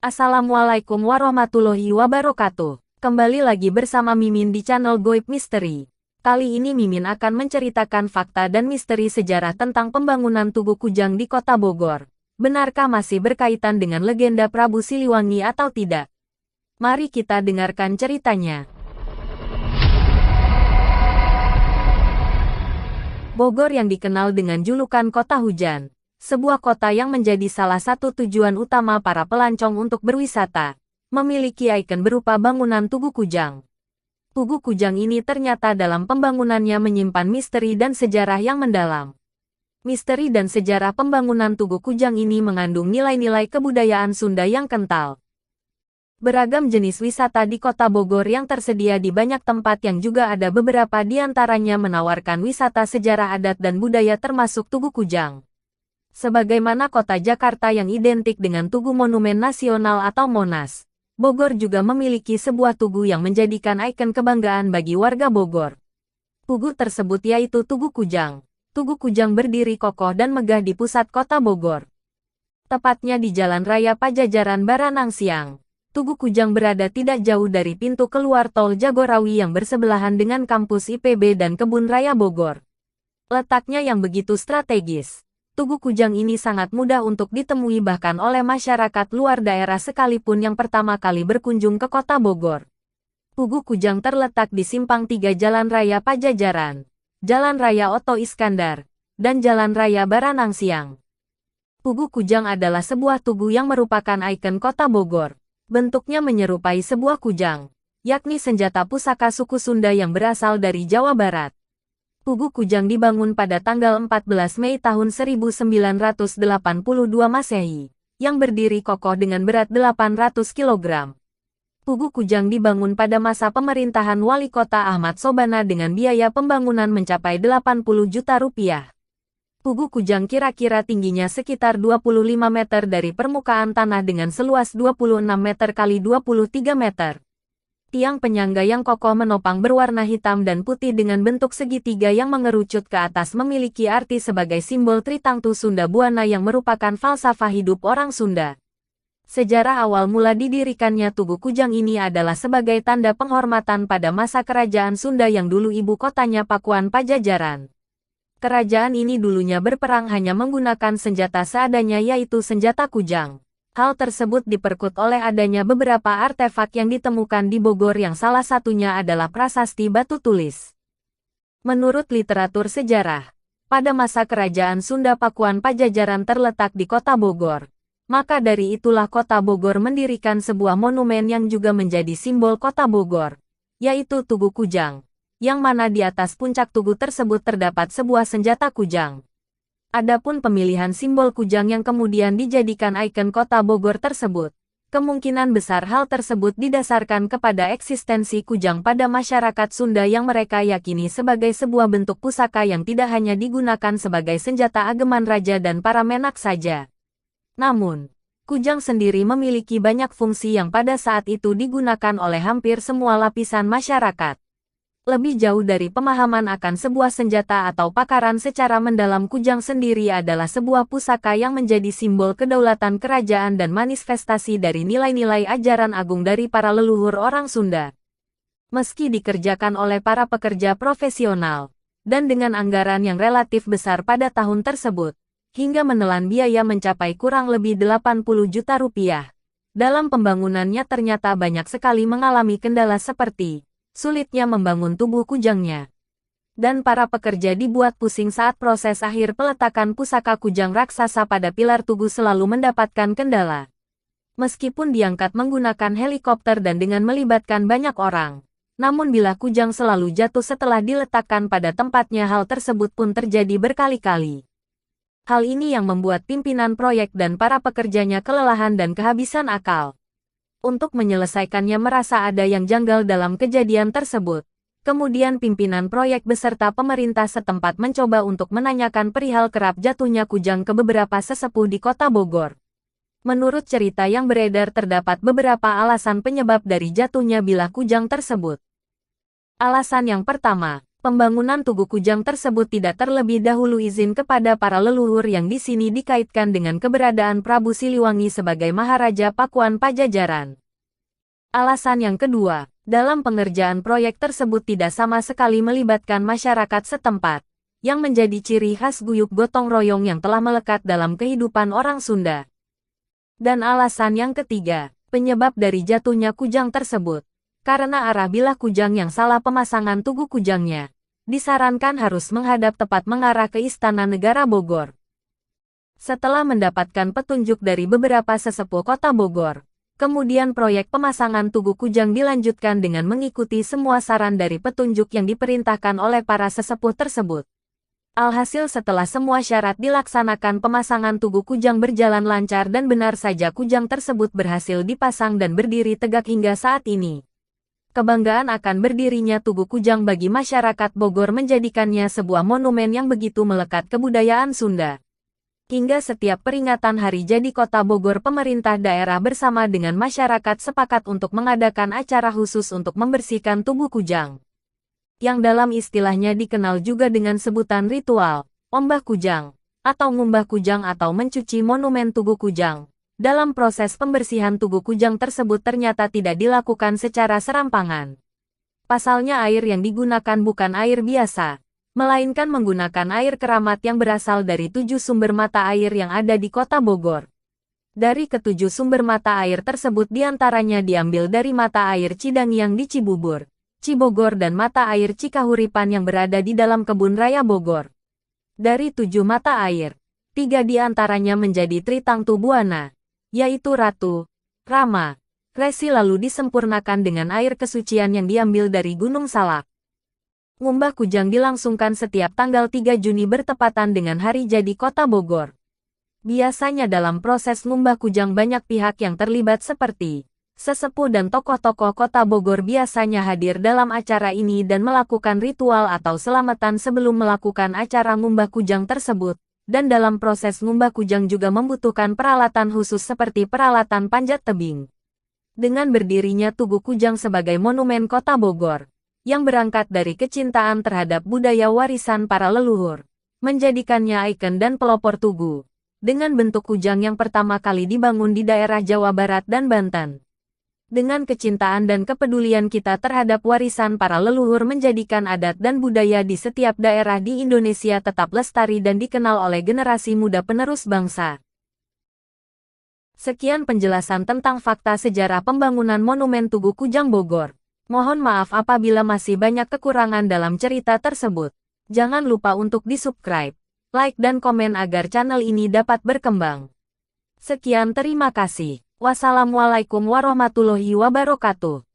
Assalamualaikum warahmatullahi wabarakatuh. Kembali lagi bersama Mimin di channel Goib Misteri. Kali ini Mimin akan menceritakan fakta dan misteri sejarah tentang pembangunan Tugu Kujang di Kota Bogor. Benarkah masih berkaitan dengan legenda Prabu Siliwangi atau tidak? Mari kita dengarkan ceritanya. Bogor yang dikenal dengan julukan Kota Hujan. Sebuah kota yang menjadi salah satu tujuan utama para pelancong untuk berwisata, memiliki ikon berupa bangunan Tugu Kujang. Tugu Kujang ini ternyata dalam pembangunannya menyimpan misteri dan sejarah yang mendalam. Misteri dan sejarah pembangunan Tugu Kujang ini mengandung nilai-nilai kebudayaan Sunda yang kental. Beragam jenis wisata di Kota Bogor yang tersedia di banyak tempat yang juga ada beberapa di antaranya menawarkan wisata sejarah adat dan budaya termasuk Tugu Kujang. Sebagaimana kota Jakarta yang identik dengan Tugu Monumen Nasional atau Monas, Bogor juga memiliki sebuah tugu yang menjadikan ikon kebanggaan bagi warga Bogor. Tugu tersebut yaitu Tugu Kujang. Tugu Kujang berdiri kokoh dan megah di pusat kota Bogor. Tepatnya di Jalan Raya Pajajaran Baranang Siang. Tugu Kujang berada tidak jauh dari pintu keluar tol Jagorawi yang bersebelahan dengan kampus IPB dan Kebun Raya Bogor. Letaknya yang begitu strategis, Tugu Kujang ini sangat mudah untuk ditemui bahkan oleh masyarakat luar daerah sekalipun yang pertama kali berkunjung ke Kota Bogor. Tugu Kujang terletak di Simpang 3 Jalan Raya Pajajaran, Jalan Raya Oto Iskandar, dan Jalan Raya Baranang Siang. Tugu Kujang adalah sebuah tugu yang merupakan ikon Kota Bogor. Bentuknya menyerupai sebuah kujang, yakni senjata pusaka suku Sunda yang berasal dari Jawa Barat. Tugu Kujang dibangun pada tanggal 14 Mei tahun 1982 Masehi, yang berdiri kokoh dengan berat 800 kg. Tugu Kujang dibangun pada masa pemerintahan Wali Kota Ahmad Sobana dengan biaya pembangunan mencapai 80 juta rupiah. Tugu Kujang kira-kira tingginya sekitar 25 meter dari permukaan tanah dengan seluas 26 meter x 23 meter. Tiang penyangga yang kokoh menopang berwarna hitam dan putih dengan bentuk segitiga yang mengerucut ke atas memiliki arti sebagai simbol Tritangtu Sunda Buana yang merupakan falsafah hidup orang Sunda. Sejarah awal mula didirikannya Tugu Kujang ini adalah sebagai tanda penghormatan pada masa kerajaan Sunda yang dulu ibu kotanya Pakuan Pajajaran. Kerajaan ini dulunya berperang hanya menggunakan senjata seadanya yaitu senjata kujang. Hal tersebut diperkuat oleh adanya beberapa artefak yang ditemukan di Bogor yang salah satunya adalah prasasti batu tulis. Menurut literatur sejarah, pada masa kerajaan Sunda Pakuan Pajajaran terletak di Kota Bogor. Maka dari itulah Kota Bogor mendirikan sebuah monumen yang juga menjadi simbol Kota Bogor, yaitu Tugu Kujang, yang mana di atas puncak tugu tersebut terdapat sebuah senjata kujang. Adapun pemilihan simbol kujang yang kemudian dijadikan ikon Kota Bogor tersebut, kemungkinan besar hal tersebut didasarkan kepada eksistensi kujang pada masyarakat Sunda yang mereka yakini sebagai sebuah bentuk pusaka yang tidak hanya digunakan sebagai senjata ageman raja dan para menak saja. Namun, kujang sendiri memiliki banyak fungsi yang pada saat itu digunakan oleh hampir semua lapisan masyarakat. Lebih jauh dari pemahaman akan sebuah senjata atau pakaran secara mendalam kujang sendiri adalah sebuah pusaka yang menjadi simbol kedaulatan kerajaan dan manifestasi dari nilai-nilai ajaran agung dari para leluhur orang Sunda. Meski dikerjakan oleh para pekerja profesional, dan dengan anggaran yang relatif besar pada tahun tersebut, hingga menelan biaya mencapai kurang lebih 80 juta rupiah, dalam pembangunannya ternyata banyak sekali mengalami kendala seperti sulitnya membangun tubuh kujangnya. Dan para pekerja dibuat pusing saat proses akhir peletakan pusaka kujang raksasa pada pilar tugu selalu mendapatkan kendala. Meskipun diangkat menggunakan helikopter dan dengan melibatkan banyak orang, namun bila kujang selalu jatuh setelah diletakkan pada tempatnya hal tersebut pun terjadi berkali-kali. Hal ini yang membuat pimpinan proyek dan para pekerjanya kelelahan dan kehabisan akal. Untuk menyelesaikannya merasa ada yang janggal dalam kejadian tersebut. Kemudian pimpinan proyek beserta pemerintah setempat mencoba untuk menanyakan perihal kerap jatuhnya kujang ke beberapa sesepuh di Kota Bogor. Menurut cerita yang beredar terdapat beberapa alasan penyebab dari jatuhnya bilah kujang tersebut. Alasan yang pertama, Pembangunan Tugu Kujang tersebut tidak terlebih dahulu izin kepada para leluhur yang di sini dikaitkan dengan keberadaan Prabu Siliwangi sebagai Maharaja Pakuan Pajajaran. Alasan yang kedua, dalam pengerjaan proyek tersebut tidak sama sekali melibatkan masyarakat setempat, yang menjadi ciri khas guyub gotong royong yang telah melekat dalam kehidupan orang Sunda. Dan alasan yang ketiga, penyebab dari jatuhnya kujang tersebut, karena arah bilah kujang yang salah pemasangan tugu kujangnya, disarankan harus menghadap tepat mengarah ke Istana Negara Bogor. Setelah mendapatkan petunjuk dari beberapa sesepuh kota Bogor, kemudian proyek pemasangan tugu kujang dilanjutkan dengan mengikuti semua saran dari petunjuk yang diperintahkan oleh para sesepuh tersebut. Alhasil setelah semua syarat dilaksanakan, pemasangan tugu kujang berjalan lancar dan benar saja kujang tersebut berhasil dipasang dan berdiri tegak hingga saat ini. Kebanggaan akan berdirinya Tugu Kujang bagi masyarakat Bogor menjadikannya sebuah monumen yang begitu melekat kebudayaan Sunda. Hingga setiap peringatan hari jadi Kota Bogor, pemerintah daerah bersama dengan masyarakat sepakat untuk mengadakan acara khusus untuk membersihkan Tugu Kujang. Yang dalam istilahnya dikenal juga dengan sebutan ritual, ombah kujang, atau ngumbah kujang atau mencuci monumen Tugu Kujang. Dalam proses pembersihan Tugu Kujang tersebut ternyata tidak dilakukan secara serampangan. Pasalnya air yang digunakan bukan air biasa, melainkan menggunakan air keramat yang berasal dari 7 sumber mata air yang ada di Kota Bogor. Dari ke-7 sumber mata air tersebut diantaranya diambil dari mata air Cidangiang di Cibubur, Cibogor dan mata air Cikahuripan yang berada di dalam Kebun Raya Bogor. Dari 7 mata air, 3 diantaranya menjadi Tritangtu Buana, yaitu Ratu, Rama, Resi, lalu disempurnakan dengan air kesucian yang diambil dari Gunung Salak. Ngumbah Kujang dilangsungkan setiap tanggal 3 Juni bertepatan dengan hari jadi Kota Bogor. Biasanya dalam proses ngumbah kujang banyak pihak yang terlibat seperti sesepuh dan tokoh-tokoh Kota Bogor biasanya hadir dalam acara ini dan melakukan ritual atau selamatan sebelum melakukan acara ngumbah kujang tersebut. Dan dalam proses ngumbah kujang juga membutuhkan peralatan khusus seperti peralatan panjat tebing. Dengan berdirinya Tugu Kujang sebagai monumen Kota Bogor, yang berangkat dari kecintaan terhadap budaya warisan para leluhur, menjadikannya ikon dan pelopor Tugu, dengan bentuk kujang yang pertama kali dibangun di daerah Jawa Barat dan Banten. Dengan kecintaan dan kepedulian kita terhadap warisan para leluhur menjadikan adat dan budaya di setiap daerah di Indonesia tetap lestari dan dikenal oleh generasi muda penerus bangsa. Sekian penjelasan tentang fakta sejarah pembangunan Monumen Tugu Kujang Bogor. Mohon maaf apabila masih banyak kekurangan dalam cerita tersebut. Jangan lupa untuk di-subscribe, like dan komen agar channel ini dapat berkembang. Sekian, terima kasih. Wassalamualaikum warahmatullahi wabarakatuh.